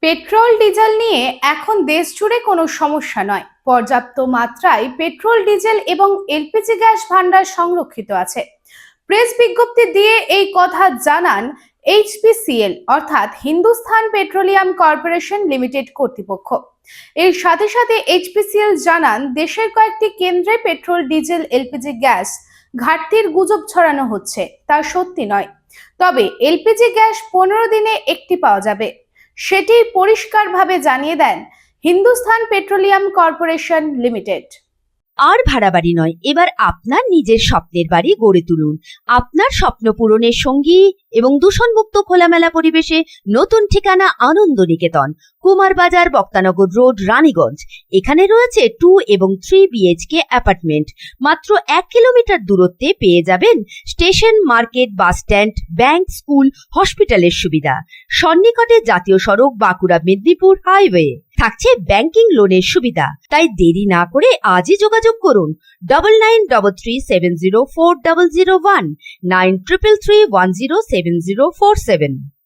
Petrol diesel নিয়ে এখন দেশ জুড়ে কোনো সমস্যা নয়। পর্যাপ্ত মাত্রায় পেট্রোল ডিজেল এবং এলপিজি গ্যাস ভান্ডার সংরক্ষিত আছে। প্রেস বিজ্ঞপ্তি দিয়ে এই কথা জানান এইচপিসিএল অর্থাৎ হিন্দুস্তান পেট্রোলিয়াম কর্পোরেশন লিমিটেড কর্তৃপক্ষ। এর সাথে সাথে এইচপিসিএল জানান, দেশের কয়েকটি কেন্দ্রে পেট্রোল ডিজেল এলপিজি গ্যাস ঘাটতির গুজব ছড়ানো হচ্ছে, তা সত্যি নয়। তবে এলপিজি গ্যাস 15 দিনে একটি পাওয়া যাবে, সেটি পরিষ্কারভাবে জানিয়ে দেন হিন্দুস্তান পেট্রোলিয়াম কর্পোরেশন লিমিটেড। আর ভাড়া বাড়ি নয়, এবার আপনার নিজের স্বপ্নের বাড়ি গড়ে তুলুন। আপনার স্বপ্ন পূরণের সঙ্গী এবং দূষণমুক্ত খোলামেলা পরিবেশে নতুন ঠিকানা আনন্দ নিকেতন, কুমার বাজার, বক্তানগর রোড, রানীগঞ্জ। এখানে রয়েছে 2 এবং 3 বিএইচকে অ্যাপার্টমেন্ট। মাত্র 1 কিলোমিটার দূরত্বে পেয়ে যাবেন station, market, bus stand, bank, school, হসপিটালের সুবিধা। সন্নিকটে জাতীয় সড়ক, বাঁকুড়া মেদিনীপুর হাইওয়ে। থাকছে ব্যাংকিং লোনের সুবিধা। তাই দেরি না করে আজই যোগাযোগ করুন 9933370401, 9333107047।